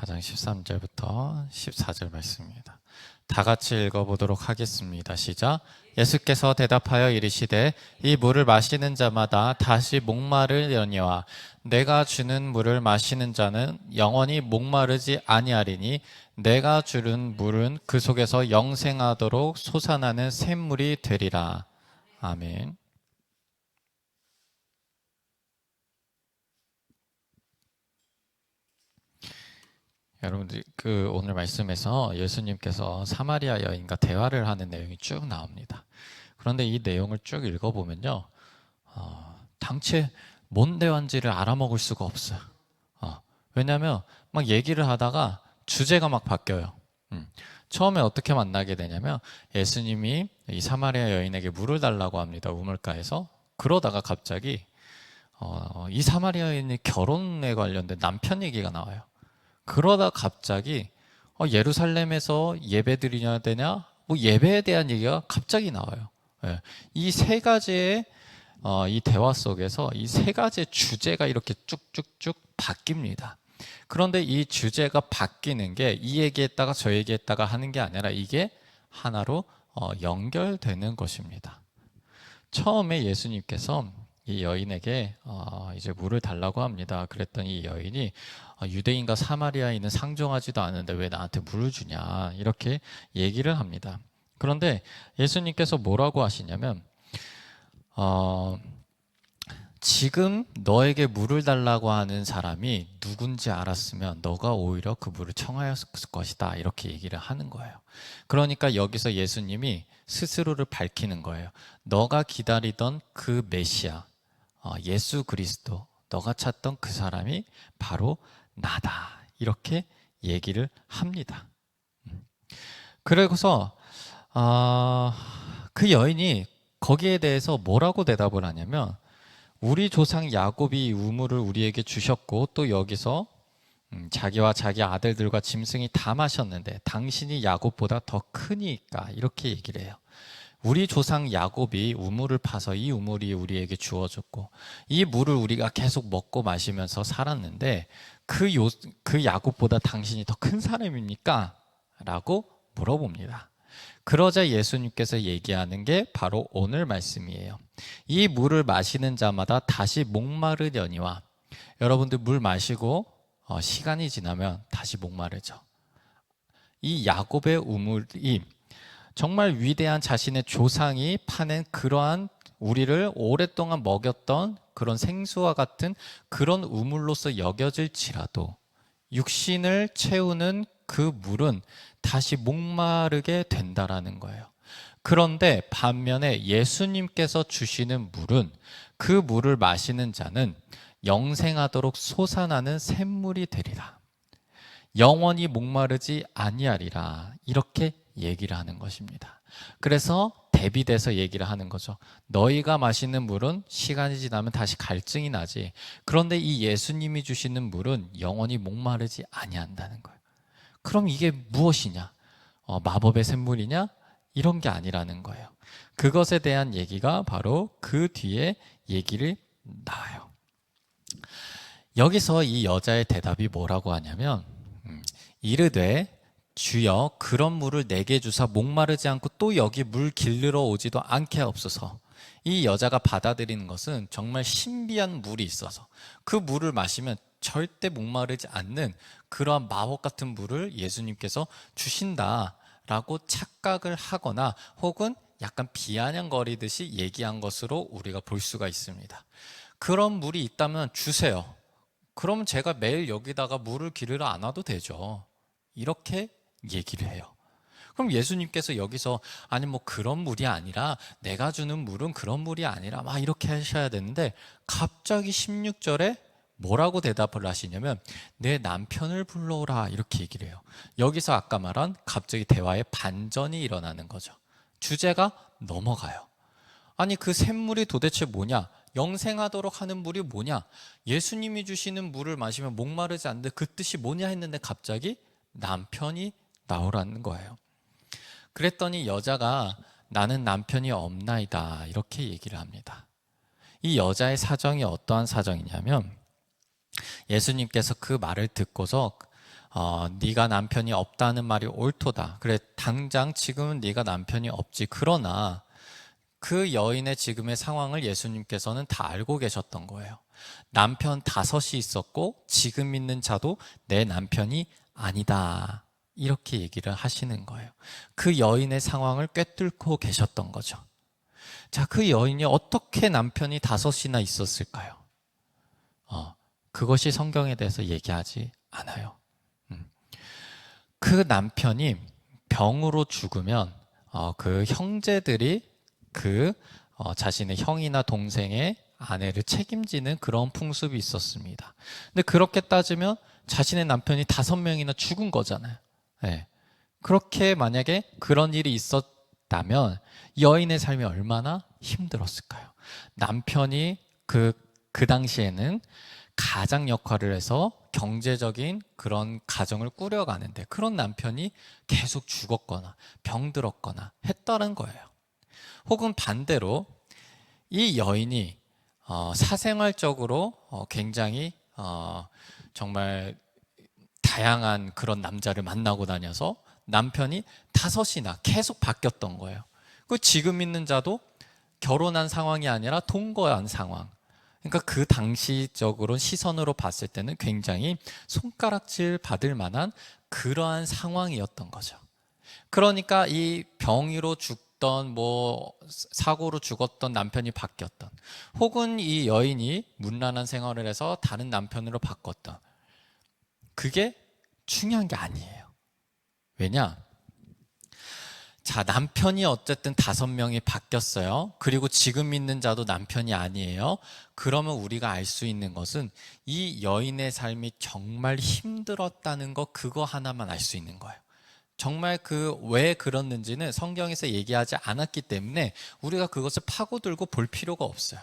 4장 13절부터 14절 말씀입니다. 다 같이 읽어보도록 하겠습니다. 시작. 예수께서 대답하여 이르시되 이 물을 마시는 자마다 다시 목마르려니와 내가 주는 물을 마시는 자는 영원히 목마르지 아니하리니 내가 주는 물은 그 속에서 영생하도록 솟아나는 샘물이 되리라. 아멘. 여러분들 오늘 말씀에서 예수님께서 사마리아 여인과 대화를 하는 내용이 쭉 나옵니다. 그런데 이 내용을 쭉 읽어보면요, 당최 뭔 대화인지를 알아먹을 수가 없어요. 왜냐하면 막 얘기를 하다가 주제가 막 바뀌어요. 처음에 어떻게 만나게 되냐면 예수님이 이 사마리아 여인에게 물을 달라고 합니다. 우물가에서. 그러다가 갑자기 이 사마리아 여인이 결혼에 관련된 남편 얘기가 나와요. 그러다 갑자기 예루살렘에서 예배 드리냐 되냐? 뭐 예배에 대한 얘기가 갑자기 나와요. 예. 이 세 가지의 이 대화 속에서 이 세 가지의 주제가 이렇게 쭉쭉쭉 바뀝니다. 그런데 이 주제가 바뀌는 게 이 얘기했다가 저 얘기했다가 하는 게 아니라 이게 하나로 연결되는 것입니다. 처음에 예수님께서 이 여인에게 이제 물을 달라고 합니다. 그랬더니 이 여인이 유대인과 사마리아인은 상종하지도 않은데 왜 나한테 물을 주냐 이렇게 얘기를 합니다. 그런데 예수님께서 뭐라고 하시냐면 지금 너에게 물을 달라고 하는 사람이 누군지 알았으면 너가 오히려 그 물을 청하였을 것이다 이렇게 얘기를 하는 거예요. 그러니까 여기서 예수님이 스스로를 밝히는 거예요. 너가 기다리던 그 메시아 예수 그리스도, 너가 찾던 그 사람이 바로 나다 이렇게 얘기를 합니다. 그래서 그 여인이 거기에 대해서 뭐라고 대답을 하냐면 우리 조상 야곱이 우물을 우리에게 주셨고 또 여기서 자기와 자기 아들들과 짐승이 다 마셨는데 당신이 야곱보다 더 크니까 이렇게 얘기를 해요. 우리 조상 야곱이 우물을 파서 이 우물이 우리에게 주어졌고 이 물을 우리가 계속 먹고 마시면서 살았는데 그 야곱보다 당신이 더 큰 사람입니까? 라고 물어봅니다. 그러자 예수님께서 얘기하는 게 바로 오늘 말씀이에요. 이 물을 마시는 자마다 다시 목마르려니와 여러분들 물 마시고 시간이 지나면 다시 목마르죠. 이 야곱의 우물이 정말 위대한 자신의 조상이 파낸 그러한 우리를 오랫동안 먹였던 그런 생수와 같은 그런 우물로서 여겨질지라도 육신을 채우는 그 물은 다시 목마르게 된다라는 거예요. 그런데 반면에 예수님께서 주시는 물은 그 물을 마시는 자는 영생하도록 솟아나는 샘물이 되리라. 영원히 목마르지 아니하리라. 이렇게 얘기를 하는 것입니다. 그래서 대비돼서 얘기를 하는 거죠. 너희가 마시는 물은 시간이 지나면 다시 갈증이 나지. 그런데 이 예수님이 주시는 물은 영원히 목마르지 아니한다는 거예요. 그럼 이게 무엇이냐? 마법의 샘물이냐? 이런 게 아니라는 거예요. 그것에 대한 얘기가 바로 그 뒤에 얘기를 나와요. 여기서 이 여자의 대답이 뭐라고 하냐면 이르되 주여 그런 물을 내게 주사 목마르지 않고 또 여기 물 길르러 오지도 않게 하옵소서. 이 여자가 받아들이는 것은 정말 신비한 물이 있어서 그 물을 마시면 절대 목마르지 않는 그러한 마법 같은 물을 예수님께서 주신다라고 착각을 하거나 혹은 약간 비아냥거리듯이 얘기한 것으로 우리가 볼 수가 있습니다. 그런 물이 있다면 주세요. 그럼 제가 매일 여기다가 물을 기르러 안 와도 되죠. 이렇게 얘기를 해요. 그럼 예수님께서 여기서 아니 뭐 그런 물이 아니라 내가 주는 물은 그런 물이 아니라 막 이렇게 하셔야 되는데 갑자기 16절에 뭐라고 대답을 하시냐면 내 남편을 불러오라 이렇게 얘기를 해요. 여기서 아까 말한 갑자기 대화의 반전이 일어나는 거죠. 주제가 넘어가요. 아니 그 샘물이 도대체 뭐냐? 영생하도록 하는 물이 뭐냐? 예수님이 주시는 물을 마시면 목마르지 않는데 그 뜻이 뭐냐 했는데 갑자기 남편이 나오라는 거예요. 그랬더니 여자가 나는 남편이 없나이다 이렇게 얘기를 합니다. 이 여자의 사정이 어떠한 사정이냐면 예수님께서 그 말을 듣고서 네가 남편이 없다는 말이 옳도다. 그래, 당장 지금은 네가 남편이 없지. 그러나 그 여인의 지금의 상황을 예수님께서는 다 알고 계셨던 거예요. 남편 5이 있었고 지금 있는 자도 내 남편이 아니다. 이렇게 얘기를 하시는 거예요. 그 여인의 상황을 꿰뚫고 계셨던 거죠. 자, 그 여인이 어떻게 남편이 5이나 있었을까요? 그것이 성경에 대해서 얘기하지 않아요. 그 남편이 병으로 죽으면 그 형제들이 자신의 형이나 동생의 아내를 책임지는 그런 풍습이 있었습니다. 근데 그렇게 따지면 자신의 남편이 5명이나 죽은 거잖아요. 네. 그렇게 만약에 그런 일이 있었다면 여인의 삶이 얼마나 힘들었을까요? 남편이 그 당시에는 가장 역할을 해서 경제적인 그런 가정을 꾸려가는데 그런 남편이 계속 죽었거나 병들었거나 했다는 거예요. 혹은 반대로 이 여인이 사생활적으로 굉장히 정말 다양한 그런 남자를 만나고 다녀서 남편이 5이나 계속 바뀌었던 거예요. 그 지금 있는 자도 결혼한 상황이 아니라 동거한 상황. 그러니까 그 당시적으로 시선으로 봤을 때는 굉장히 손가락질 받을 만한 그러한 상황이었던 거죠. 그러니까 이 병으로 죽던 사고로 죽었던 남편이 바뀌었던 혹은 이 여인이 문란한 생활을 해서 다른 남편으로 바꿨던 그게 중요한 게 아니에요. 왜냐? 자, 남편이 어쨌든 5명이 바뀌었어요. 그리고 지금 있는 자도 남편이 아니에요. 그러면 우리가 알 수 있는 것은 이 여인의 삶이 정말 힘들었다는 거 그거 하나만 알 수 있는 거예요. 정말 왜 그랬는지는 성경에서 얘기하지 않았기 때문에 우리가 그것을 파고들고 볼 필요가 없어요.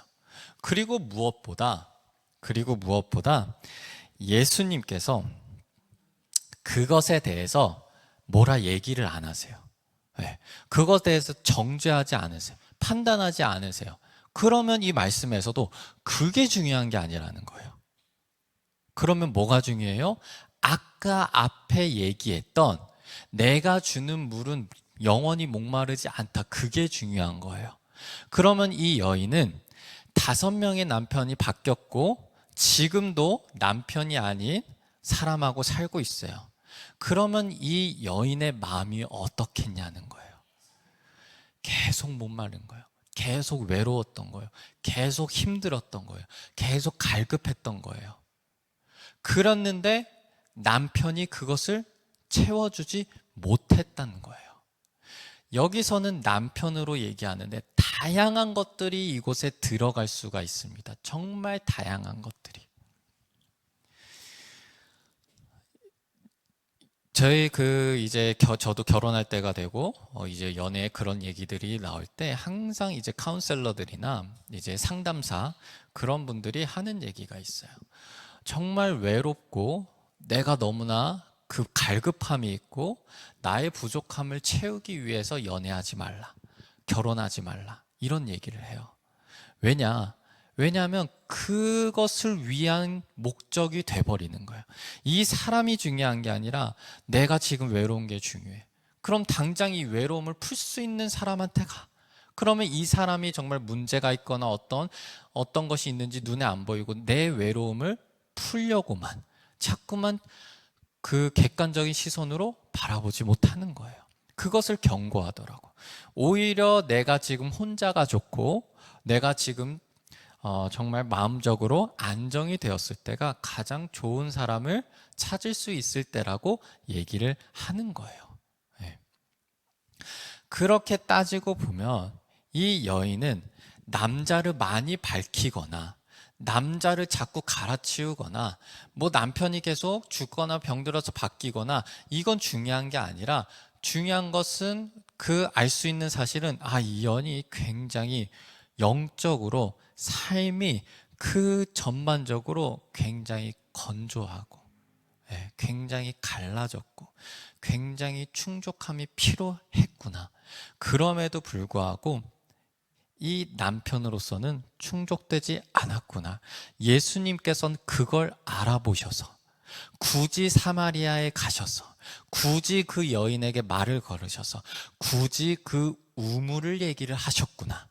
그리고 무엇보다 예수님께서 그것에 대해서 뭐라 얘기를 안 하세요. 네. 그것에 대해서 정죄하지 않으세요. 판단하지 않으세요. 그러면 이 말씀에서도 그게 중요한 게 아니라는 거예요. 그러면 뭐가 중요해요? 아까 앞에 얘기했던 내가 주는 물은 영원히 목마르지 않다. 그게 중요한 거예요. 그러면 이 여인은 5명의 남편이 바뀌었고 지금도 남편이 아닌 사람하고 살고 있어요. 그러면 이 여인의 마음이 어떻겠냐는 거예요. 계속 목마른 거예요. 계속 외로웠던 거예요. 계속 힘들었던 거예요. 계속 갈급했던 거예요. 그랬는데 남편이 그것을 채워주지 못했다는 거예요. 여기서는 남편으로 얘기하는데 다양한 것들이 이곳에 들어갈 수가 있습니다. 정말 다양한 것들이. 저도 결혼할 때가 되고 이제 연애에 그런 얘기들이 나올 때 항상 이제 카운셀러들이나 이제 상담사 그런 분들이 하는 얘기가 있어요. 정말 외롭고 내가 너무나 그 갈급함이 있고 나의 부족함을 채우기 위해서 연애하지 말라. 결혼하지 말라. 이런 얘기를 해요. 왜냐하면 그것을 위한 목적이 돼버리는 거예요. 이 사람이 중요한 게 아니라 내가 지금 외로운 게 중요해. 그럼 당장 이 외로움을 풀 수 있는 사람한테 가. 그러면 이 사람이 정말 문제가 있거나 어떤 것이 있는지 눈에 안 보이고 내 외로움을 풀려고만 자꾸만 그 객관적인 시선으로 바라보지 못하는 거예요. 그것을 경고하더라고. 오히려 내가 지금 혼자가 좋고 내가 지금 정말 마음적으로 안정이 되었을 때가 가장 좋은 사람을 찾을 수 있을 때라고 얘기를 하는 거예요. 네. 그렇게 따지고 보면 이 여인은 남자를 많이 밝히거나 남자를 자꾸 갈아치우거나 남편이 계속 죽거나 병들어서 바뀌거나 이건 중요한 게 아니라 중요한 것은 알 수 있는 사실은 이 여인이 굉장히 영적으로 삶이 전반적으로 굉장히 건조하고 굉장히 갈라졌고 굉장히 충족함이 필요했구나. 그럼에도 불구하고 이 남편으로서는 충족되지 않았구나. 예수님께서는 그걸 알아보셔서 굳이 사마리아에 가셔서 굳이 그 여인에게 말을 걸으셔서 굳이 그 우물을 얘기를 하셨구나.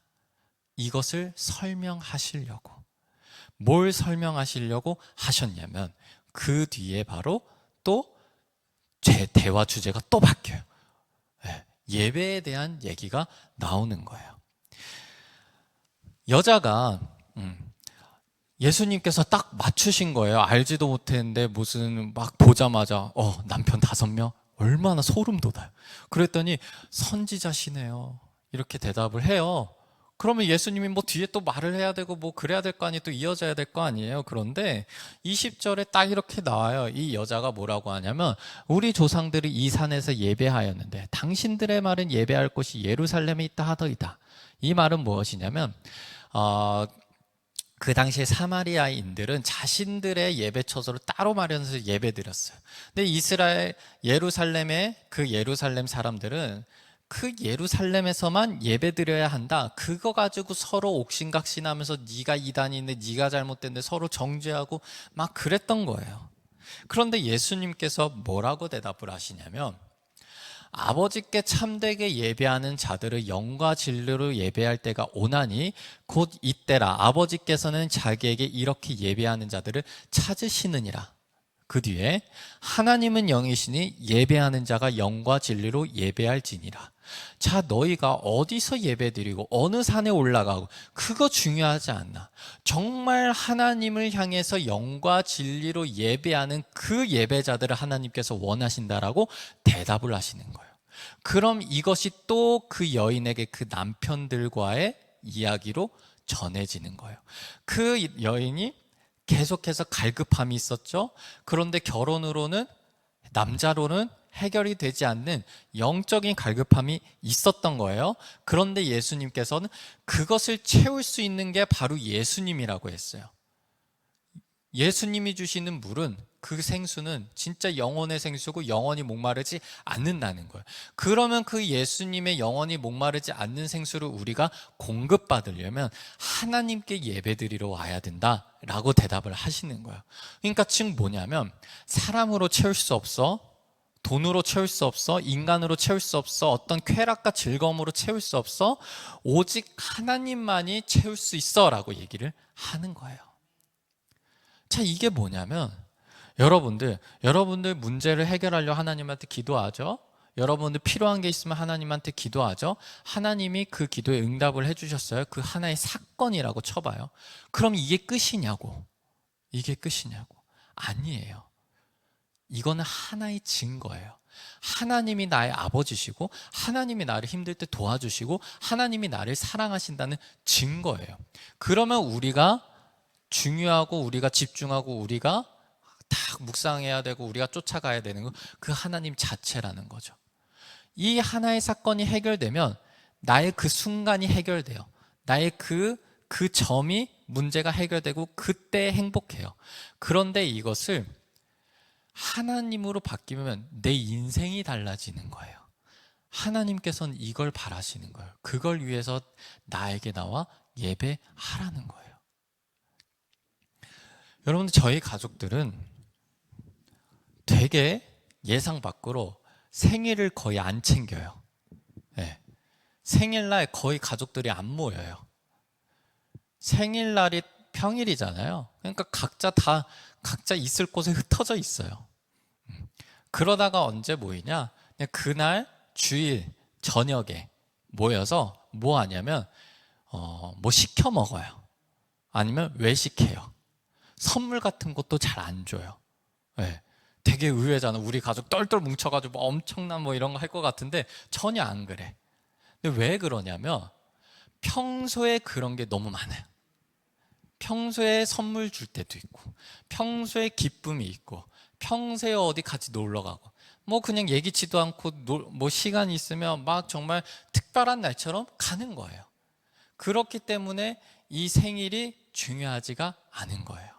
이것을 설명하시려고. 뭘 설명하시려고 하셨냐면 그 뒤에 바로 또 제 대화 주제가 또 바뀌어요. 예배에 대한 얘기가 나오는 거예요. 여자가 예수님께서 딱 맞추신 거예요. 알지도 못했는데 무슨 막 보자마자 남편 5명? 얼마나 소름 돋아요. 그랬더니 선지자시네요. 이렇게 대답을 해요. 그러면 예수님이 뭐 뒤에 또 말을 해야 되고 뭐 그래야 될 거 아니에요. 또 이어져야 될 거 아니에요. 그런데 20절에 딱 이렇게 나와요. 이 여자가 뭐라고 하냐면 우리 조상들이 이 산에서 예배하였는데 당신들의 말은 예배할 곳이 예루살렘에 있다 하더이다. 이 말은 무엇이냐면 그 당시에 사마리아인들은 자신들의 예배 처소를 따로 마련해서 예배 드렸어요. 근데 이스라엘 예루살렘의 그 예루살렘 사람들은 그 예루살렘에서만 예배 드려야 한다. 그거 가지고 서로 옥신각신하면서 네가 이단인데 네가 잘못됐는데 서로 정죄하고 막 그랬던 거예요. 그런데 예수님께서 뭐라고 대답을 하시냐면 아버지께 참되게 예배하는 자들을 영과 진리로 예배할 때가 오나니 곧 이때라. 아버지께서는 자기에게 이렇게 예배하는 자들을 찾으시느니라. 그 뒤에 하나님은 영이시니 예배하는 자가 영과 진리로 예배할지니라. 자, 너희가 어디서 예배드리고 어느 산에 올라가고 그거 중요하지 않나. 정말 하나님을 향해서 영과 진리로 예배하는 그 예배자들을 하나님께서 원하신다라고 대답을 하시는 거예요. 그럼 이것이 또 그 여인에게 그 남편들과의 이야기로 전해지는 거예요. 그 여인이 계속해서 갈급함이 있었죠. 그런데 결혼으로는 남자로는 해결이 되지 않는 영적인 갈급함이 있었던 거예요. 그런데 예수님께서는 그것을 채울 수 있는 게 바로 예수님이라고 했어요. 예수님이 주시는 물은 그 생수는 진짜 영혼의 생수고 영원히 목마르지 않는다는 거예요. 그러면 그 예수님의 영원히 목마르지 않는 생수를 우리가 공급받으려면 하나님께 예배드리러 와야 된다라고 대답을 하시는 거예요. 그러니까 즉 뭐냐면 사람으로 채울 수 없어, 돈으로 채울 수 없어, 인간으로 채울 수 없어, 어떤 쾌락과 즐거움으로 채울 수 없어, 오직 하나님만이 채울 수 있어 라고 얘기를 하는 거예요. 자, 이게 뭐냐면 여러분들 문제를 해결하려 하나님한테 기도하죠. 여러분들 필요한 게 있으면 하나님한테 기도하죠. 하나님이 그 기도에 응답을 해주셨어요. 그 하나의 사건이라고 쳐봐요. 그럼 이게 끝이냐고. 이게 끝이냐고. 아니에요. 이거는 하나의 증거예요. 하나님이 나의 아버지시고 하나님이 나를 힘들 때 도와주시고 하나님이 나를 사랑하신다는 증거예요. 그러면 우리가 중요하고 우리가 집중하고 우리가 딱 묵상해야 되고 우리가 쫓아가야 되는 거 그 하나님 자체라는 거죠. 이 하나의 사건이 해결되면 나의 그 순간이 해결돼요. 나의 그 점이 문제가 해결되고 그때 행복해요. 그런데 이것을 하나님으로 바뀌면 내 인생이 달라지는 거예요. 하나님께서는 이걸 바라시는 거예요. 그걸 위해서 나에게 나와 예배하라는 거예요. 여러분들 저희 가족들은 되게 예상 밖으로 생일을 거의 안 챙겨요. 네. 생일날 거의 가족들이 안 모여요. 생일날이 평일이잖아요. 그러니까 각자 있을 곳에 흩어져 있어요. 그러다가 언제 모이냐? 그냥 그날 주일 저녁에 모여서 뭐 하냐면 뭐 시켜 먹어요. 아니면 외식해요. 선물 같은 것도 잘 안 줘요. 네. 되게 의외잖아. 우리 가족 똘똘 뭉쳐가지고 뭐 엄청난 뭐 이런 거 할 것 같은데 전혀 안 그래. 근데 왜 그러냐면 평소에 그런 게 너무 많아요. 평소에 선물 줄 때도 있고 평소에 기쁨이 있고 평소에 어디 같이 놀러 가고 뭐 그냥 예기치도 않고 뭐 시간이 있으면 막 정말 특별한 날처럼 가는 거예요. 그렇기 때문에 이 생일이 중요하지가 않은 거예요.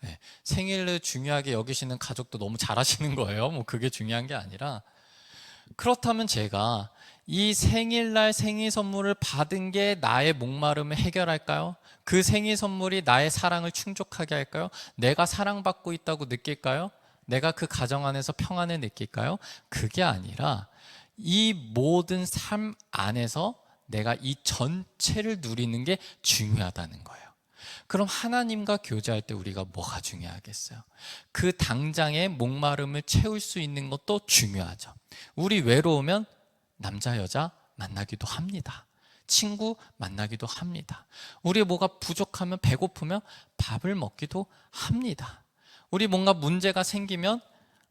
네, 생일을 중요하게 여기시는 가족도 너무 잘하시는 거예요. 뭐 그게 중요한 게 아니라. 그렇다면 제가 이 생일날 생일 선물을 받은 게 나의 목마름을 해결할까요? 그 생일 선물이 나의 사랑을 충족하게 할까요? 내가 사랑받고 있다고 느낄까요? 내가 그 가정 안에서 평안을 느낄까요? 그게 아니라 이 모든 삶 안에서 내가 이 전체를 누리는 게 중요하다는 거예요. 그럼 하나님과 교제할 때 우리가 뭐가 중요하겠어요? 그 당장의 목마름을 채울 수 있는 것도 중요하죠. 우리 외로우면 남자 여자 만나기도 합니다. 친구 만나기도 합니다. 우리 뭐가 부족하면, 배고프면 밥을 먹기도 합니다. 우리 뭔가 문제가 생기면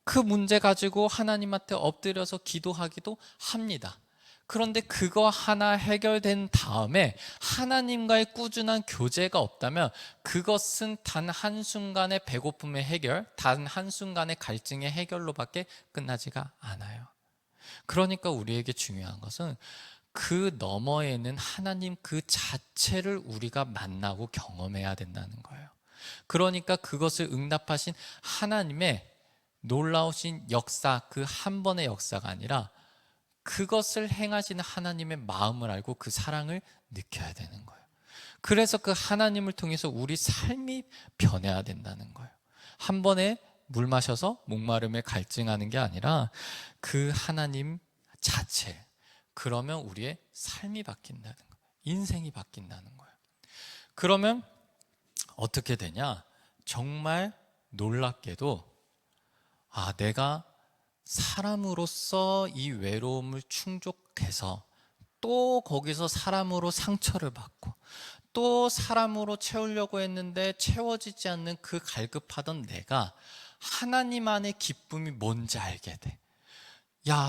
그 문제 가지고 하나님한테 엎드려서 기도하기도 합니다. 그런데 그거 하나 해결된 다음에 하나님과의 꾸준한 교제가 없다면 그것은 단 한순간의 배고픔의 해결, 단 한순간의 갈증의 해결로밖에 끝나지가 않아요. 그러니까 우리에게 중요한 것은 그 너머에는 하나님 그 자체를 우리가 만나고 경험해야 된다는 거예요. 그러니까 그것을 응답하신 하나님의 놀라우신 역사, 그 한 번의 역사가 아니라 그것을 행하시는 하나님의 마음을 알고 그 사랑을 느껴야 되는 거예요. 그래서 그 하나님을 통해서 우리 삶이 변해야 된다는 거예요. 한 번에 물 마셔서 목마름에 갈증하는 게 아니라 그 하나님 자체, 그러면 우리의 삶이 바뀐다는 거예요. 인생이 바뀐다는 거예요. 그러면 어떻게 되냐? 정말 놀랍게도 내가 사람으로서 이 외로움을 충족해서 또 거기서 사람으로 상처를 받고 또 사람으로 채우려고 했는데 채워지지 않는 그 갈급하던 내가 하나님 안의 기쁨이 뭔지 알게 돼.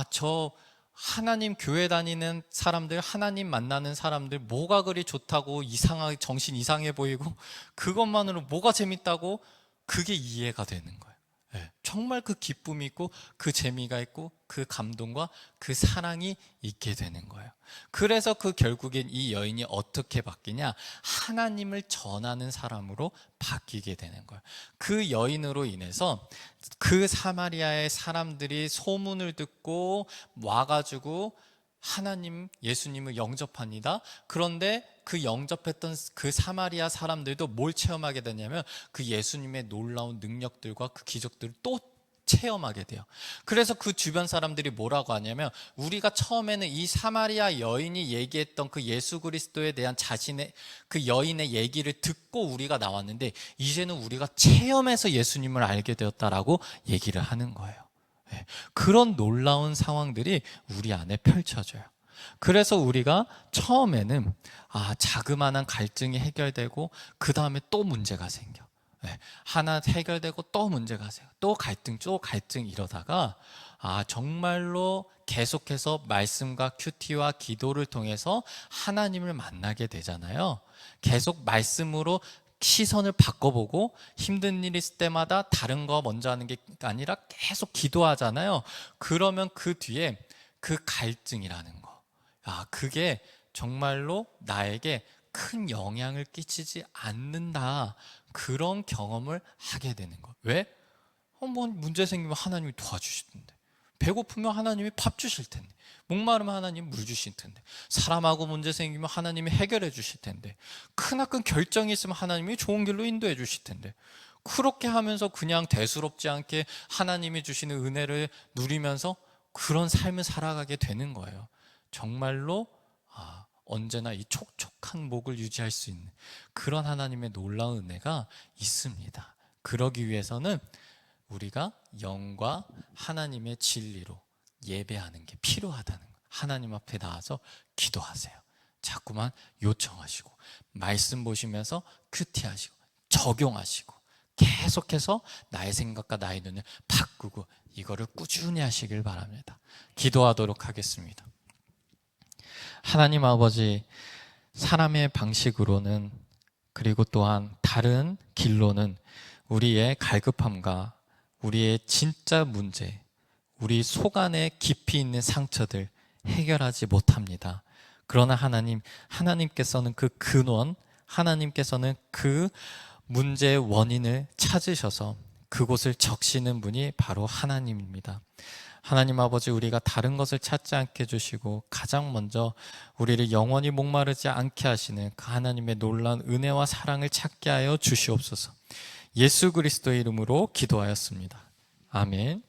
저 하나님 교회 다니는 사람들, 하나님 만나는 사람들 뭐가 그리 좋다고 이상하게 정신 이상해 보이고 그것만으로 뭐가 재밌다고 그게 이해가 되는 거예요. 정말 그 기쁨이 있고 그 재미가 있고 그 감동과 그 사랑이 있게 되는 거예요. 그래서 그 결국엔 이 여인이 어떻게 바뀌냐? 하나님을 전하는 사람으로 바뀌게 되는 거예요. 그 여인으로 인해서 그 사마리아의 사람들이 소문을 듣고 와가지고 하나님, 예수님을 영접합니다. 그런데 그 영접했던 그 사마리아 사람들도 뭘 체험하게 되냐면 그 예수님의 놀라운 능력들과 그 기적들을 또 체험하게 돼요. 그래서 그 주변 사람들이 뭐라고 하냐면 우리가 처음에는 이 사마리아 여인이 얘기했던 그 예수 그리스도에 대한 자신의 그 여인의 얘기를 듣고 우리가 나왔는데 이제는 우리가 체험해서 예수님을 알게 되었다라고 얘기를 하는 거예요. 그런 놀라운 상황들이 우리 안에 펼쳐져요. 그래서 우리가 처음에는 자그마한 갈증이 해결되고 그 다음에 또 문제가 생겨. 하나 해결되고 또 문제가 생겨. 또 갈증 이러다가 정말로 계속해서 말씀과 큐티와 기도를 통해서 하나님을 만나게 되잖아요. 계속 말씀으로 시선을 바꿔보고 힘든 일 있을 때마다 다른 거 먼저 하는 게 아니라 계속 기도하잖아요. 그러면 그 뒤에 그 갈증이라는 거, 그게 정말로 나에게 큰 영향을 끼치지 않는다, 그런 경험을 하게 되는 거. 왜? 뭐 문제 생기면 하나님이 도와주실 텐데, 배고프면 하나님이 밥 주실 텐데, 목마르면 하나님이 물 주실 텐데, 사람하고 문제 생기면 하나님이 해결해 주실 텐데, 크나큰 결정이 있으면 하나님이 좋은 길로 인도해 주실 텐데, 그렇게 하면서 그냥 대수롭지 않게 하나님이 주시는 은혜를 누리면서 그런 삶을 살아가게 되는 거예요. 정말로 언제나 이 촉촉한 목을 유지할 수 있는 그런 하나님의 놀라운 은혜가 있습니다. 그러기 위해서는 우리가 영과 하나님의 진리로 예배하는 게 필요하다는 거예요. 하나님 앞에 나와서 기도하세요. 자꾸만 요청하시고 말씀 보시면서 큐티하시고 적용하시고 계속해서 나의 생각과 나의 눈을 바꾸고 이거를 꾸준히 하시길 바랍니다. 기도하도록 하겠습니다. 하나님 아버지, 사람의 방식으로는 그리고 또한 다른 길로는 우리의 갈급함과 우리의 진짜 문제, 우리 속 안에 깊이 있는 상처들 해결하지 못합니다. 그러나 하나님께서는 그 근원, 하나님께서는 그 문제의 원인을 찾으셔서 그곳을 적시는 분이 바로 하나님입니다. 하나님 아버지, 우리가 다른 것을 찾지 않게 해주시고 가장 먼저 우리를 영원히 목마르지 않게 하시는 그 하나님의 놀라운 은혜와 사랑을 찾게 하여 주시옵소서. 예수 그리스도의 이름으로 기도하였습니다. 아멘.